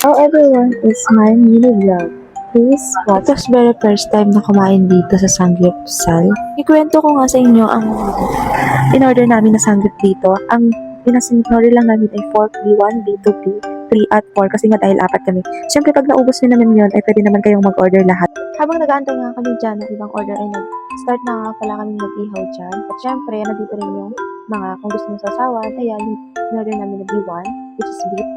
Hello everyone, it's my mini vlog. Please watch. It was very first time na kumain dito sa Sanggipsal. Ikwento ko nga sa inyo ang in-order namin na sanggip dito. Ang pinasin-order lang namin ay 4 B1, B2, B3 at 4 kasi nga dahil apat kami. Siyempre pag naubos nyo naman yun, ay pwede naman kayong mag-order lahat. Habang nag-aantay nga kami dyan ng ibang order ay nag-start na nga pala kami mag-ihaw dyan. At syempre, nandito rin yung mga kung gusto nyo sasawa, kaya in-order namin na B1, which is beef.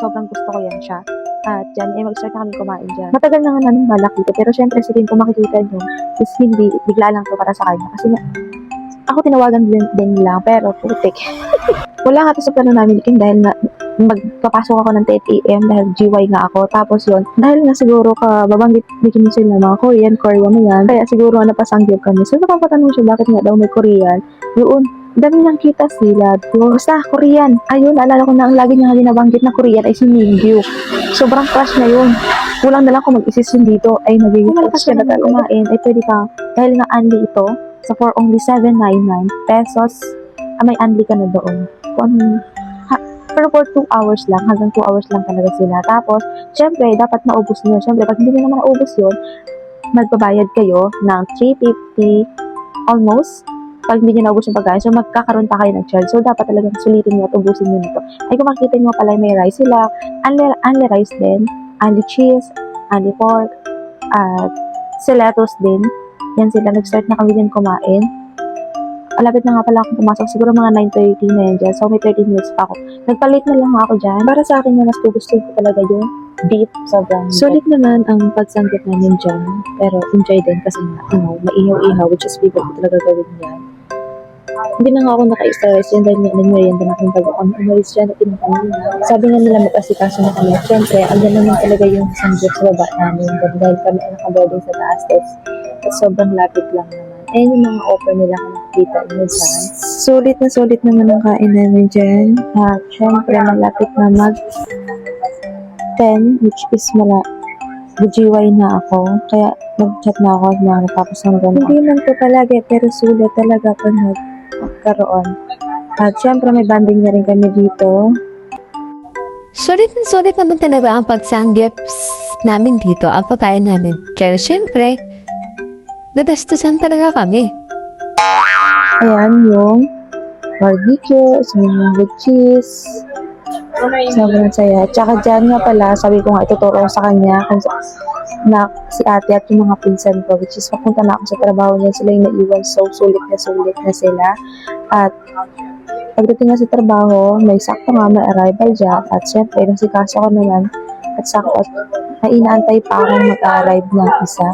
Sobrang gusto ko yan siya. At dyan, mag-start na kami kumain dyan. Matagal na nga namin balak dito, pero syempre si Rin, kung makikita nyo, is hindi, bigla lang to para sa kanya. Kasi nga, ako tinawagan din lang, pero putik. Wala nga to sa plano namin, dahil nga, magpapasok ako ng 10 AM dahil GY nga ako. Tapos yun, dahil nga siguro babanggit din sila mga Korean na yan. Kaya siguro napasanggip kami. So napapatanong siya bakit nga daw may Korean. Yun, dami niyang kita sila. Basta Korean. Ayun, naalala ko na ang lagi niya nabanggit na Korean ay si Mingyu. Sobrang crush na yun. Kulang na lang kung mag-isis yun dito ay magiging crush ka na talaga kumain. Ay pwede ka, dahil nga unli ito, so for only 799 pesos, may unli ka na doon. Kung pero for 2 hours lang, hanggang 2 hours lang talaga sila. Tapos, syempre, dapat maubos nyo. Syempre, pag hindi nyo naman naubos yun, magbabayad kayo ng 350 almost. Pag hindi nyo naubos yung pagkain, so magkakaroon pa kayo ng charge. So, dapat talagang sulitin nyo at ubusin nyo nito. Ay, kung makikita nyo pala may rice sila, only rice din, only cheese, only pork, at lettuce din. Yan sila, nag-start na kami din kumain. Malapit na nga pala akong pumasok. Siguro mga 9:30 na yan dyan. So, may 30 minutes pa ako. Nagpalit na lang ako dyan. Para sa akin, mas gugustuhin ko talaga yung beef. Sobrang sulit naman ang pagsanggit namin dyan. Pero enjoy din kasi maihaw-ihaw, which is favorite ko talaga gawin yan. Hindi na nga ako naka-stress yan dahil nga nag-merienda na kung bago kami umalis dyan at pinuntahan. Sabi nga nila mag-asikaso na kami. Siyempre, andyan naman talaga yung sanggit sa baba namin. Dahil kami ay nakaboarding sa taas. At sobrang lapit lang naman. Ayan yung mga offer nila kung nakikita nyo dyan. Sulit naman ang kain namin dyan. At syempre, malapit na mag-10, which is GY na ako. Kaya nag-chat na ako na natapos ng gano'n. Hindi man to palagi, pero sulit talaga pag nagkaroon. At syempre, may banding na rin kami dito. Sulit naman talaga ang pagsanggips namin dito, ang pagkain namin. Kaya syempre, nadastusan talaga kami. Ayan yung barbecue, with cheese. Sobrang saya. Tsaka dyan nga pala, sabi ko nga ituturo sa kanya kung na si ate at yung mga pinsan ko, which is papunta na ako sa trabaho niya, sila yung naiwan. So, sulit na sila. At pagdating nga sa trabaho, may sakto nga may arrival dyan. At syempre, nasikaso ko naman. At sakto, may inaantay pa akong mag-arrive na isa.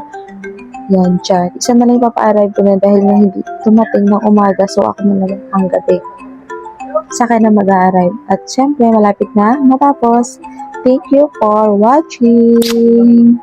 Yan, dyan. Isa na lang papa-arrive ko na dahil na hindi tumating ng umaga. So, ako na lang ang gabi. Saka na mag-arrive. At syempre, malapit na matapos. Thank you for watching.